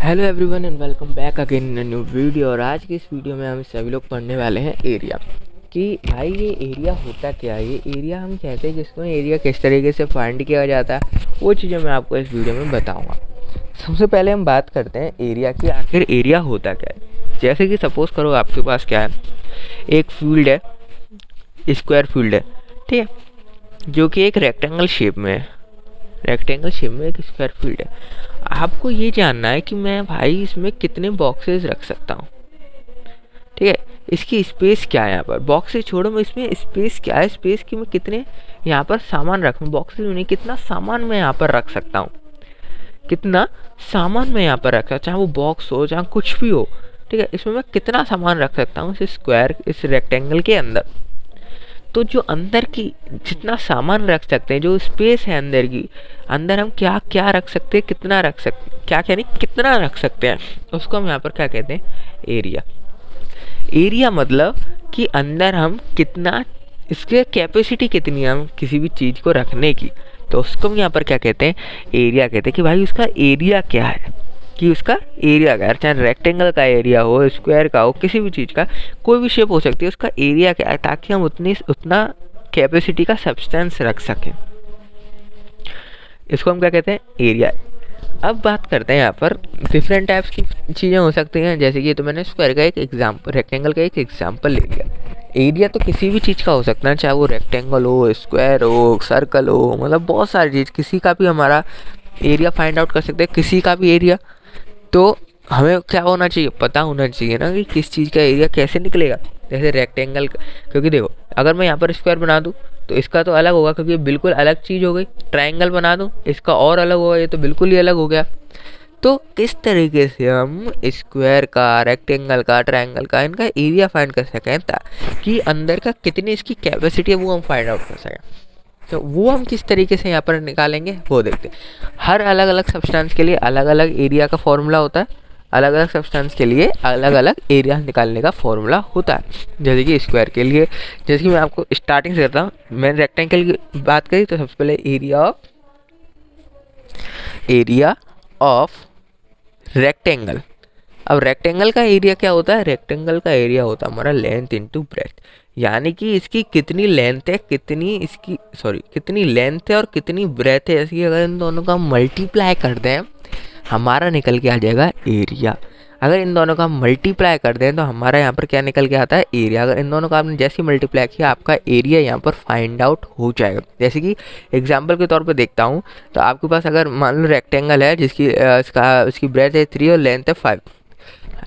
Hello everyone and welcome back again in new video. और आज की इस वीडियो में हम सभी लोग पढ़ने वाले हैं एरिया कि भाई ये एरिया होता क्या है। ये एरिया हम कहते हैं जिसको एरिया किस तरीके से फाइंड किया जाता है, वो चीज़ें मैं आपको इस वीडियो में बताऊंगा। सबसे पहले हम बात करते हैं एरिया की, आखिर एरिया होता क्या है। जैसे कि सपोज करो आपके पास क्या है, एक फील्ड है, स्क्वायर फील्ड है, ठीक है, जो कि एक रेक्टेंगल शेप में है। रेक्टेंगल शेप में एक स्क्वायर फील्ड है। आपको ये जानना है कि मैं भाई इसमें कितने बॉक्सेस रख सकता हूँ, ठीक है, इसकी स्पेस क्या है। यहाँ पर बॉक्सेस छोड़ो, मैं इसमें स्पेस क्या है, स्पेस की मैं कितने यहाँ पर सामान रखूँ, बॉक्सेस में नहीं, कितना सामान मैं यहाँ पर रख सकता हूँ, कितना सामान मैं यहाँ पर रख सकता हूँ, चाहे वो बॉक्स हो चाहे कुछ भी हो, ठीक है, इसमें मैं कितना सामान रख सकता हूँ इस स्क्वायर, इस रेक्टेंगल के अंदर। तो जो अंदर की जितना सामान रख सकते हैं, जो स्पेस है अंदर की, अंदर हम क्या क्या रख सकते हैं, कितना रख सकते, क्या क्या नहीं, कितना रख सकते हैं, उसको हम यहाँ पर क्या कहते हैं, एरिया। एरिया मतलब कि अंदर हम कितना, इसके कैपेसिटी कितनी है हम किसी भी चीज़ को रखने की, तो उसको हम यहाँ पर क्या कहते हैं, एरिया कहते हैं। कि भाई उसका एरिया क्या है, कि उसका एरिया क्या है, चाहे रेक्टेंगल का एरिया हो, स्क्वायर का हो, किसी भी चीज़ का, कोई भी शेप हो सकती है, उसका एरिया क्या है, ताकि हम उतना कैपेसिटी का सब्सटेंस रख सकें। इसको हम क्या कहते हैं, एरिया। अब बात करते हैं यहाँ पर डिफरेंट टाइप्स की चीज़ें हो सकती हैं। जैसे कि तो मैंने स्क्वायर का एक एग्जाम्पल, रेक्टेंगल का एक एग्जाम्पल ले लिया। एरिया तो किसी भी चीज़ का हो सकता है, चाहे वो रेक्टेंगल हो, स्क्वायर हो, सर्कल हो, मतलब बहुत सारी चीज़, किसी का भी हमारा एरिया फाइंड आउट कर सकते हैं, किसी का भी एरिया। तो हमें क्या होना चाहिए, पता होना चाहिए ना कि किस चीज़ का एरिया कैसे निकलेगा। जैसे रेक्टेंगल, क्योंकि देखो अगर मैं यहाँ पर स्क्वायर बना दूँ तो इसका तो अलग होगा, क्योंकि ये बिल्कुल अलग चीज़ हो गई। ट्रायंगल बना दूँ, इसका और अलग होगा, ये तो बिल्कुल ही अलग हो गया। तो किस तरीके से हम स्क्वायर का, रेक्टेंगल का, ट्रायंगल का, इनका एरिया फाइंड कर सकें, ताकि अंदर का कितनी इसकी कैपेसिटी है वो हम फाइंड आउट कर सकें। तो वो हम किस तरीके से यहाँ पर निकालेंगे वो देखते हैं। हर अलग अलग सब्सटेंस के लिए अलग अलग एरिया का फॉर्मूला होता है, अलग अलग सब्सटेंस के लिए अलग अलग एरिया निकालने का फॉर्मूला होता है। जैसे कि स्क्वायर के लिए, जैसे कि मैं आपको स्टार्टिंग से करता हूँ, मैंने रेक्टेंगल की बात करी तो सबसे पहले एरिया ऑफ रेक्टेंगल। अब रेक्टेंगल का एरिया क्या होता है, रेक्टेंगल का एरिया होता है हमारा लेंथ इंटू ब्रेथ, यानी कि इसकी कितनी लेंथ है, कितनी इसकी कितनी लेंथ है और कितनी ब्रेथ है, इसकी अगर इन दोनों का मल्टीप्लाई कर दें हमारा निकल के आ जाएगा एरिया। अगर इन दोनों का मल्टीप्लाई कर दें तो हमारा यहाँ पर क्या निकल के आता है, एरिया। अगर इन दोनों का आपने जैसे मल्टीप्लाई किया आपका एरिया यहाँ पर फाइंड आउट हो जाएगा। जैसे कि एग्जांपल के तौर पे देखता हूँ, तो आपके पास अगर मान लो रेक्टेंगल है जिसकी उसकी ब्रेथ है 3 और लेंथ है 5।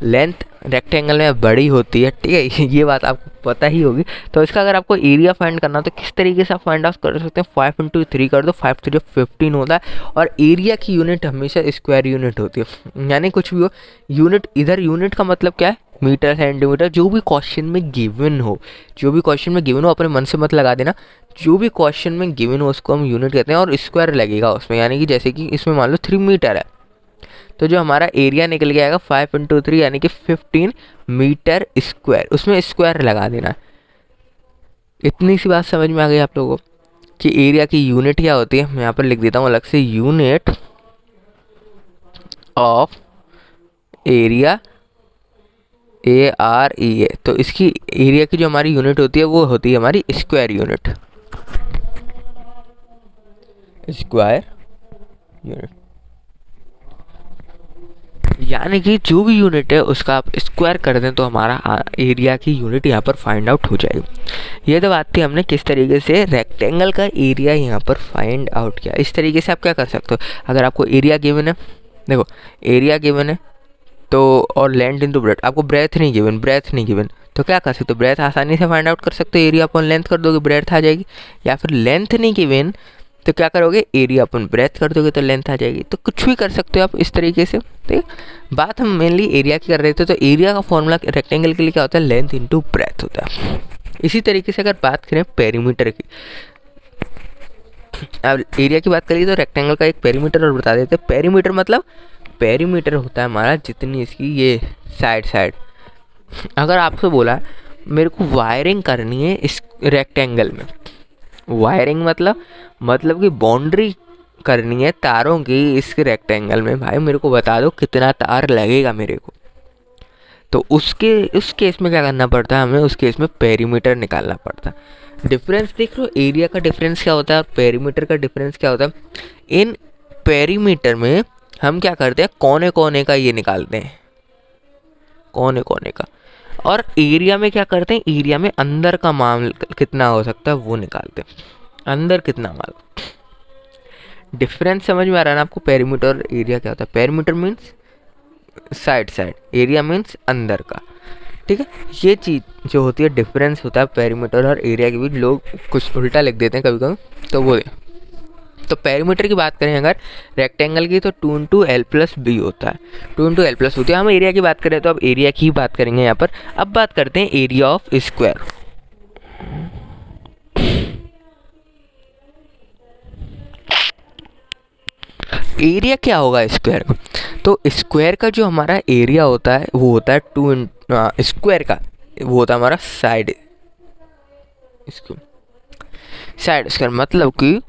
लेंथ रेक्टेंगल में बड़ी होती है, ठीक है, ये बात आपको पता ही होगी। तो इसका अगर आपको एरिया फाइंड करना हो तो किस तरीके से आप फाइंड आउट कर सकते हैं, 5 इंटू 3 कर दो, 5 3 15 होता है। और एरिया की यूनिट हमेशा स्क्वायर यूनिट होती है, यानी कुछ भी हो यूनिट, इधर यूनिट का मतलब क्या है, मीटर, सेंटीमीटर, जो भी क्वेश्चन में गिवन हो, जो भी क्वेश्चन में गिवन हो, अपने मन से मत लगा देना, जो भी क्वेश्चन में गिवन हो उसको हम यूनिट कहते हैं, और स्क्वायर लगेगा उसमें। यानी कि जैसे कि इसमें मान लो 3 मीटर है, तो जो हमारा एरिया निकल के आएगा 5 इंटू 3 यानी कि 15 मीटर स्क्वायर, उसमें स्क्वायर लगा देना। इतनी सी बात समझ में आ गई आप लोगों को कि एरिया की यूनिट क्या होती है। मैं यहाँ पर लिख देता हूँ अलग से, यूनिट ऑफ एरिया, AREA। तो इसकी एरिया की जो हमारी यूनिट होती है वो होती है हमारी स्क्वायर यूनिट, स्क्वायर यूनिट। यानी कि जो भी यूनिट है उसका आप स्क्वायर कर दें तो हमारा एरिया की यूनिट यहाँ पर फाइंड आउट हो जाएगी। ये तो बात थी, हमने किस तरीके से रेक्टेंगल का एरिया यहाँ पर फाइंड आउट किया। इस तरीके से आप क्या कर सकते हो, अगर आपको एरिया गिवन है, देखो एरिया गिवन है तो, और लेंथ इंटू ब्रेथ, आपको ब्रेथ नहीं गिवन, तो क्या कर सकते हो, ब्रेथ आसानी से फाइंड आउट कर सकते हो, एरिया अपन लेंथ कर दोगे ब्रेथ आ जाएगी। या फिर लेंथ नहीं गिवन तो क्या करोगे, एरिया अपन ब्रेथ कर दोगे तो लेंथ आ जाएगी। तो कुछ भी कर सकते हो आप इस तरीके से, ठीक है। बात हम मेनली एरिया की कर रहे थे, तो एरिया का फॉर्मूला रेक्टेंगल के लिए क्या होता है, लेंथ इंटू ब्रेथ होता है। इसी तरीके से अगर बात करें पेरीमीटर की, अब एरिया की बात करिए तो रेक्टेंगल का एक पेरीमीटर और बता देते हैं। पेरीमीटर मतलब, पेरीमीटर होता है हमारा जितनी इसकी ये साइड। अगर आपसे बोला मेरे को वायरिंग करनी है इस रेक्टेंगल में, वायरिंग मतलब कि बाउंड्री करनी है तारों की इस रेक्टेंगल में, भाई मेरे को बता दो कितना तार लगेगा मेरे को। तो उस केस में क्या करना पड़ता है हमें, उस केस में पेरीमीटर निकालना पड़ता है। डिफरेंस देख लो, एरिया का डिफरेंस क्या होता है और पेरीमीटर का डिफरेंस क्या होता है। इन पेरीमीटर में हम क्या करते हैं, कोने कोने का ये निकालते हैं, कोने कोने का। और एरिया में क्या करते हैं, एरिया में अंदर का मान कितना हो सकता है वो निकालते हैं, अंदर कितना मान। डिफरेंस समझ में आ रहा है ना आपको, पेरीमीटर और एरिया क्या होता है। Perimeter means side side, area means अंदर का, ठीक है। ये चीज़ जो होती है डिफरेंस होता है पेरीमीटर और एरिया के बीच, लोग कुछ उल्टा लिख देते हैं कभी कभी, तो वो है। तो पेरीमीटर की बात करें अगर रेक्टेंगल की, तो 2 इंटू एल प्लस बी होता है, 2 इंटू एल प्लस होती है। हम एरिया की बात करें तो अब एरिया की बात करेंगे यहाँ पर। अब बात करते हैं एरिया ऑफ स्क्वायर। एरिया क्या होगा स्क्वायर का, तो स्क्वायर का जो हमारा एरिया होता है वो होता है 2 स्क्वायर का, वो होता है हमारा साइड स्क्वायर। मतलब कि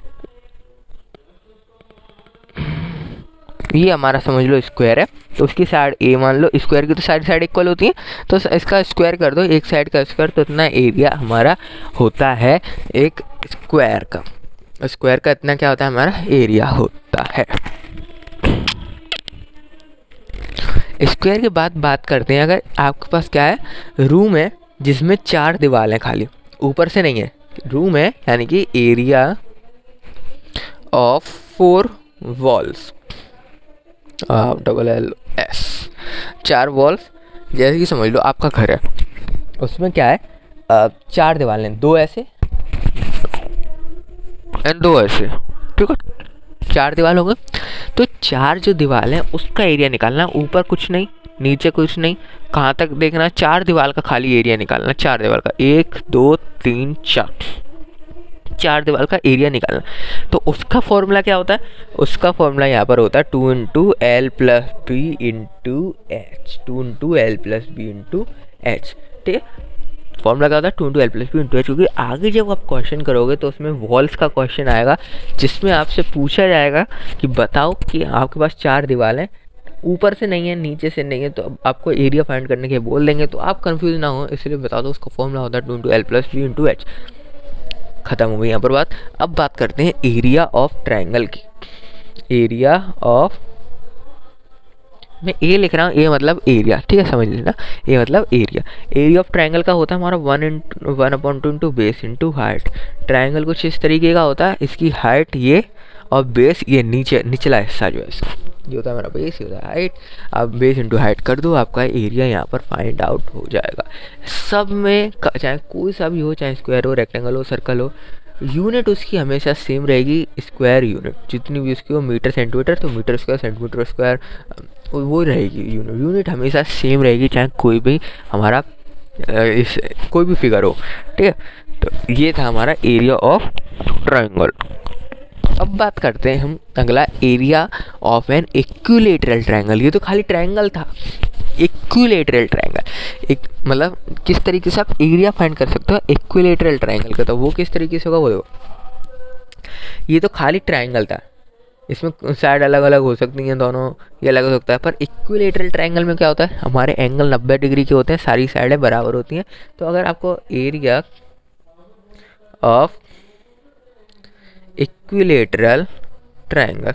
ये हमारा समझ लो स्क्वायर है, तो उसकी साइड ए मान लो, स्क्वायर की तो साइड इक्वल होती है, तो इसका स्क्वायर कर दो, एक साइड का स्क्वायर, तो इतना एरिया हमारा होता है एक स्क्वायर का। स्क्वायर का इतना क्या होता है, हमारा एरिया होता है। स्क्वायर के बाद बात करते हैं, अगर आपके पास क्या है, रूम है जिसमें 4 दीवारें खाली, ऊपर से नहीं है, रूम है, यानी कि area of 4 walls, LLS 4 walls. जैसे कि समझ लो आपका घर है, उसमें क्या है, 4 दीवारें, 2 ऐसे एंड 2 ऐसे, ठीक है, 4 दीवार हो गए। तो 4 जो दीवार है उसका एरिया निकालना, ऊपर कुछ नहीं नीचे कुछ नहीं, कहाँ तक देखना, 4 दीवार का खाली एरिया निकालना, 4 दीवार का, 1 2 3 4 दीवार का एरिया निकालना। तो उसका फॉर्मूला क्या होता है, उसका फॉर्मूला यहाँ पर होता है 2 into L plus B into H, 2 into L plus B into H, ठीक है। फॉर्मूला क्या होता है 2 into L plus B into H, क्योंकि आगे जब आप क्वेश्चन करोगे तो उसमें वॉल्स का क्वेश्चन आएगा, जिसमें आपसे पूछा जाएगा कि बताओ कि आपके पास 4 दीवारें, ऊपर से नहीं है नीचे से नहीं है, तो अब आपको एरिया फाइंड करने के बोल देंगे, तो आप कंफ्यूज ना हो, इसलिए बता दो उसका फॉर्मूला होता है 2 into L plus B into H. खत्म हो गई यहाँ पर बात। अब बात करते हैं एरिया ऑफ ट्रायंगल की। एरिया ऑफ, मैं ए लिख रहा हूँ, ए मतलब एरिया, ठीक है, समझ लेना, ए मतलब एरिया। एरिया ऑफ ट्रायंगल का होता है हमारा 1/2 into base into height. Triangle कुछ इस तरीके का होता है, इसकी हाइट ये और बेस ये निचला हिस्सा जो है इसका, ये होता है हमारा बेस, ये होता है हाइट। आप बेस इंटू हाइट कर दो, आपका एरिया यहाँ पर फाइंड आउट हो जाएगा। सब में चाहे कोई सा भी हो, चाहे स्क्वायर हो, रेक्टेंगल हो, सर्कल हो, यूनिट उसकी हमेशा सेम रहेगी, स्क्वायर यूनिट जितनी भी उसकी हो, मीटर सेंटीमीटर, तो मीटर स्क्वायर सेंटीमीटर स्क्वायर वो रहेगी, यूनिट हमेशा सेम रहेगी, चाहे कोई भी हमारा कोई भी फिगर हो, ठीक है। तो ये था हमारा एरिया ऑफ ट्रायंगल। अब बात करते हैं हम अगला, area of an equilateral triangle. ये तो खाली ट्रायंगल था, इक्विलैटरल ट्रायंगल एक मतलब किस तरीके से आप एरिया फाइंड कर सकते हो इक्विलैटरल ट्रायंगल का, तो वो किस तरीके से होगा वो देखो। ये तो खाली ट्रायंगल था, इसमें साइड अलग अलग हो सकती हैं दोनों, ये अलग हो सकता है, पर इक्विलैटरल ट्रायंगल में क्या होता है, हमारे एंगल 90 डिग्री के होते हैं, सारी साइडें बराबर होती हैं। तो अगर आपको एरिया ऑफ इक्विलैटरल ट्रायंगल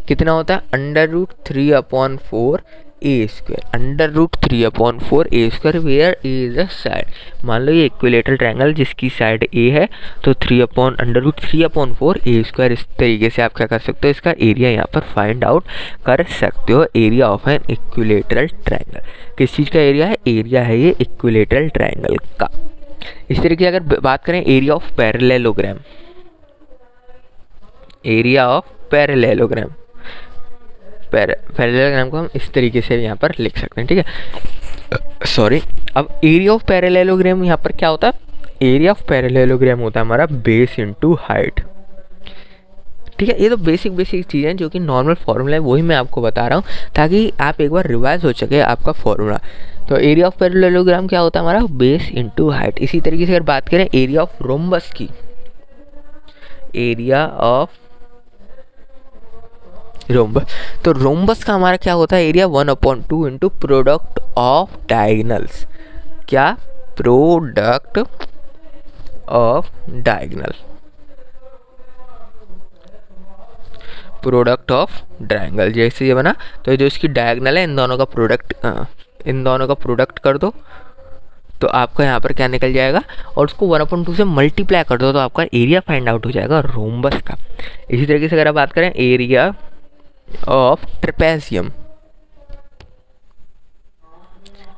कितना होता है, √3/4 a square, √3/4 a square, where a is a side. मान लो ये इक्विलैटरल ट्रायंगल जिसकी साइड ए है, तो √3/4 ए स्क्वायर। इस तरीके से आप क्या कर सकते हो, इसका एरिया यहाँ पर फाइंड आउट कर सकते हो, area of an equilateral triangle. किस चीज़ का एरिया है, एरिया है ये इक्विलैटरल ट्रायंगल का। इस तरीके से अगर बात करें area of parallelogram, area of parallelogram, parallelogram को हम इस तरीके से यहाँ पर लिख सकते हैं, ठीक है, सॉरी। अब एरिया ऑफ पैरेललोग्राम यहाँ पर क्या होता है, एरिया ऑफ पैरेललोग्राम होता है हमारा बेस इंटू हाइट, ठीक है। ये तो बेसिक चीज़ें हैं जो कि नॉर्मल फार्मूला है, वही मैं आपको बता रहा हूँ ताकि आप एक बार रिवाइज हो सके आपका फार्मूला। तो एरिया ऑफ पैरेललोग्राम क्या होता है हमारा, बेस इंटू हाइट। इसी तरीके से अगर बात करें एरिया ऑफ रोम्बस की, एरिया ऑफ रोम्बस। तो रोम्बस का हमारा क्या होता है, area 1/2 into product of diagonals. क्या, product of diagonal, product of triangle. जैसे ये बना, तो जो इसकी डायगनल है इन दोनों का प्रोडक्ट कर दो तो आपका यहाँ पर क्या निकल जाएगा, और उसको 1/2 से मल्टीप्लाई कर दो तो आपका एरिया फाइंड आउट हो जाएगा रोम्बस का। इसी तरीके से अगर आप बात करें area of trapezium,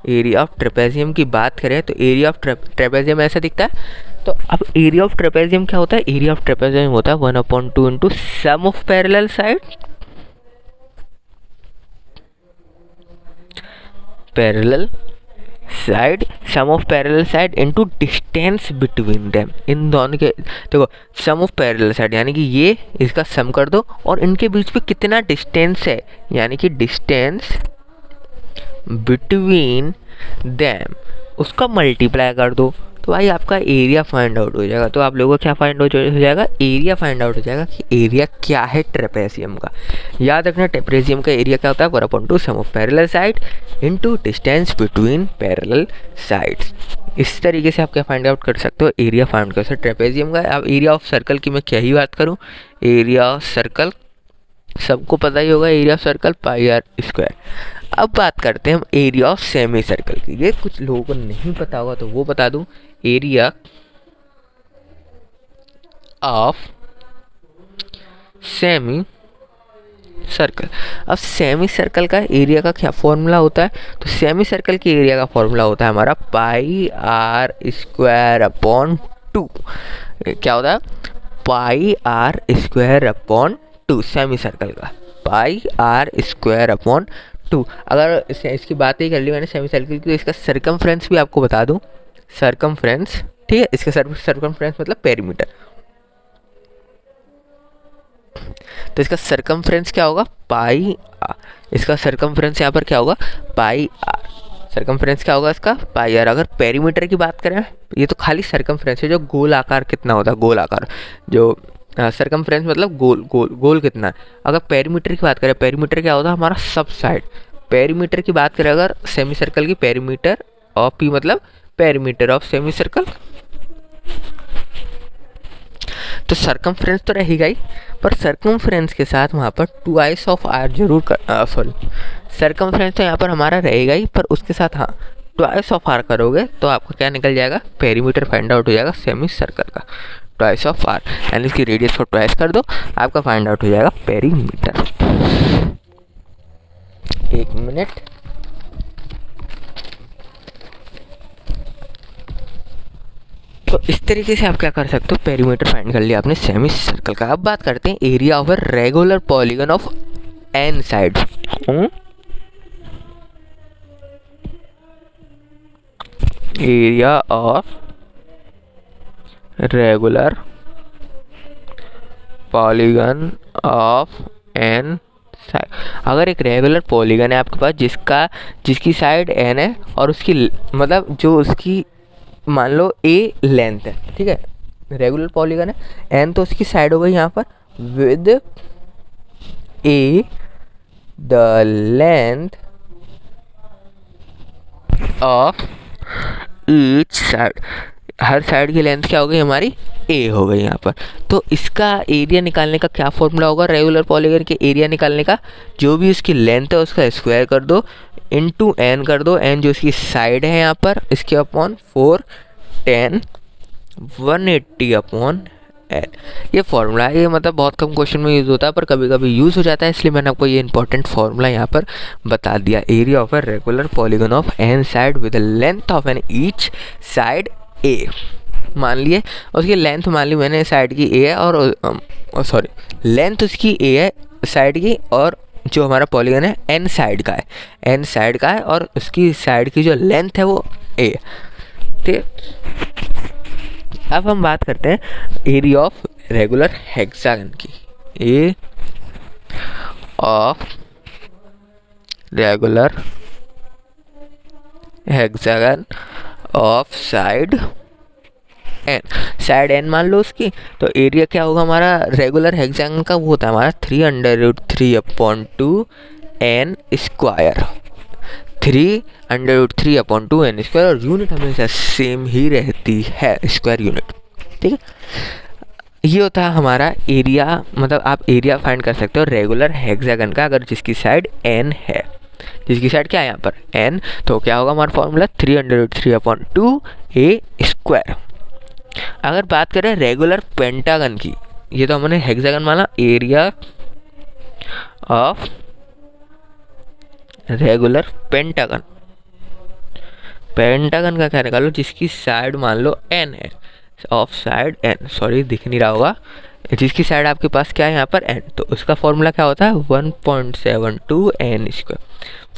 area of trapezium की बात करें तो एरिया ऑफ ट्रेपेजियम ऐसा दिखता है। तो अब एरिया ऑफ ट्रेपेजियम क्या होता है, एरिया ऑफ ट्रेपेजियम होता है 1/2 into sum of parallel side, parallel side, sum of parallel side into distance between them. इन दोनों के देखो सम ऑफ पैरेलल साइड यानी कि ये इसका सम कर दो और इनके बीच में कितना डिस्टेंस है, यानी कि डिस्टेंस बिटवीन देम उसका मल्टीप्लाई कर दो तो भाई आपका एरिया फाइंड आउट हो जाएगा। तो आप लोगों को क्या फाइंड आउट हो जाएगा, एरिया फाइंड आउट हो जाएगा कि एरिया क्या है ट्रेपेजियम का। याद रखना ट्रेपेजियम का एरिया क्या होता है, 1/2 sum of parallel side into distance between parallel sides. इस तरीके से आप क्या फाइंड आउट कर सकते हो, एरिया फाइंड कर सकते हो ट्रेपेजियम का। अब एरिया ऑफ सर्कल की मैं क्या ही बात करूँ, एरिया ऑफ सर्कल सबको पता ही होगा, एरिया ऑफ सर्कल πr²। अब बात करते हैं हम एरिया ऑफ सेमी सर्कल की। ये कुछ लोगों को नहीं पता होगा तो वो बता दूं, एरिया ऑफ सेमी सर्कल। अब सेमी सर्कल का एरिया का क्या फॉर्मूला होता है, तो सेमी सर्कल के एरिया का फॉर्मूला होता है हमारा πr²/2। क्या होता है, πr²/2 सेमी सर्कल का, πr²/2। अगर इसकी बात ही कर ली मैंने सेमी सर्कल की, तो इसका सरकमफ्रेंस भी आपको बता दूं, सरकमफ्रेंस, ठीक है, इसका सरकमफ्रेंस मतलब पेरीमीटर। तो इसका सरकमफ्रेंस क्या होगा, पाई आर। इसका सरकमफ्रेंस यहाँ पर क्या होगा, पाई आर। सरकमफ्रेंस क्या होगा इसका, पाई आर। अगर पेरीमीटर की बात करें, ये तो खाली सरकमफ्रेंस है, जो गोल आकार कितना होता है, गोल आकार जो सरकमफ्रेंस मतलब गोल गोल गोल कितना है। अगर पेरीमीटर की बात करें, पेरीमीटर क्या होता है हमारा सब साइड। पेरीमीटर की बात करें अगर सेमी सर्कल की, पेरीमीटर ऑफ पी मतलब पेरीमीटर ऑफ सेमी सर्कल। तो सरकमफ्रेंस तो रहेगा ही, पर सरकमफ्रेंस के साथ वहाँ पर ट्वाइस ऑफ आर जरूर सॉरी सरकमफ्रेंस तो यहाँ पर हमारा रहेगा ही, पर उसके साथ हाँ ट्वाइस ऑफ आर करोगे तो आपका क्या निकल जाएगा, पेरीमीटर फाइंड आउट हो जाएगा सेमी सर्कल का, ट्वाइस ऑफ आर। यानी इसकी रेडियस को ट्वाइस कर दो, आपका फाइंड आउट हो जाएगा पेरीमीटर। एक मिनट, तो इस तरीके से आप क्या कर सकते हो, पेरीमीटर फाइंड कर लिया आपने सेमी सर्कल का। अब बात करते हैं area of a regular polygon of n side. Area of regular polygon of n side. अगर एक रेगुलर पॉलीगन है आपके पास जिसकी साइड एन है और उसकी मतलब जो उसकी मान लो ए लेंथ है, ठीक है, रेगुलर पॉलीगन है, एन तो उसकी साइड हो गई यहाँ पर, with A the length of each side. Her side की लेंथ क्या हो गई हमारी, ए हो गई यहाँ पर। तो इसका एरिया निकालने का क्या फॉर्मूला होगा, रेगुलर पॉलीगन के एरिया निकालने का, जो भी उसकी लेंथ है उसका स्क्वायर कर दो, इनटू एन कर दो, एन जो इसकी साइड है यहाँ पर, इसके अपॉन 410 180 अपॉन एन। ये फॉर्मूला है, ये मतलब बहुत कम क्वेश्चन में यूज़ होता है पर कभी कभी यूज़ हो जाता है, इसलिए मैंने आपको ये इंपॉर्टेंट फॉर्मूला यहाँ पर बता दिया। Area of a regular polygon of n side with length of n each side a मान लिए, उसकी लेंथ मान ली मैंने साइड की ए है और सॉरी लेंथ उसकी ए है साइड की, और जो हमारा पॉलीगन है एन साइड का है, एन साइड का है और उसकी साइड की जो लेंथ है वो ए। ठीक, अब हम बात करते हैं एरिया ऑफ रेगुलर हेक्सागन की। A of regular hexagon of side n, side n मान लो उसकी, तो एरिया क्या होगा हमारा रेगुलर हेक्सागन का, वो होता है हमारा 3√3/2 एन स्क्वायर, 3√3/2 एन स्क्वायर, और यूनिट हमेशा सेम ही रहती है, स्क्वायर यूनिट। ठीक है, ये होता है हमारा एरिया, मतलब आप एरिया फाइंड कर सकते हो रेगुलर हेक्सागन का, अगर जिसकी साइड एन है, जिसकी साइड क्या है यहाँ पर एन, तो क्या होगा हमारा फॉर्मूला 3√3/2 ए स्क्वायर। अगर बात करें रेगुलर पेंटागन की, ये तो हमने हेक्सागन माना, area of regular pentagon, pentagon का क्या निकालो, जिसकी साइड मान लो एन है, ऑफ साइड एन, सॉरी दिख नहीं रहा होगा, जिसकी साइड आपके पास क्या है यहाँ पर एन, तो उसका फॉर्मूला क्या होता है 1.72 एन स्क्वायर।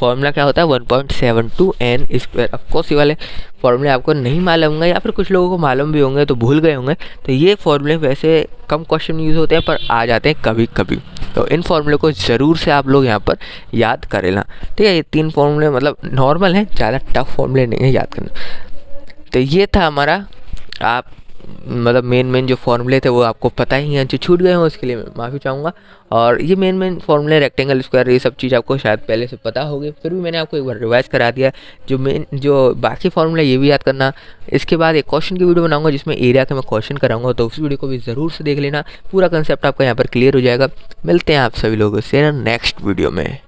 फॉर्मूला क्या होता है 1.72 एन स्क्वायर। ऑफकोर्स ये वाले फॉर्मूले आपको नहीं मालूम होंगे, या फिर कुछ लोगों को मालूम भी होंगे तो भूल गए होंगे, तो ये फॉर्मूले वैसे कम क्वेश्चन में यूज़ होते हैं पर आ जाते हैं कभी कभी, तो इन फॉर्मूले को ज़रूर से आप लोग यहाँ पर याद करें। ठीक है, ये 3 फॉर्मूले मतलब नॉर्मल हैं, ज़्यादा टफ फॉर्मूले नहीं है याद करना। तो ये था हमारा, आप मतलब मेन जो फॉर्मूले थे वो आपको पता ही हैं, जो छूट गए हैं उसके लिए मैं माफ़ी चाहूँगा। और ये मेन फॉर्मूले रेक्टेंगल, स्क्वायर, ये सब चीज़ आपको शायद पहले से पता होगी, फिर भी मैंने आपको एक बार रिवाइज करा दिया। जो बाकी फॉर्मूला ये भी याद करना। इसके बाद एक क्वेश्चन की वीडियो बनाऊंगा जिसमें एरिया के मैं क्वेश्चन कराऊंगा, तो उस वीडियो को भी ज़रूर से देख लेना, पूरा कंसेप्ट आपका यहाँ पर क्लियर हो जाएगा। मिलते हैं आप सभी लोगों से नेक्स्ट वीडियो में।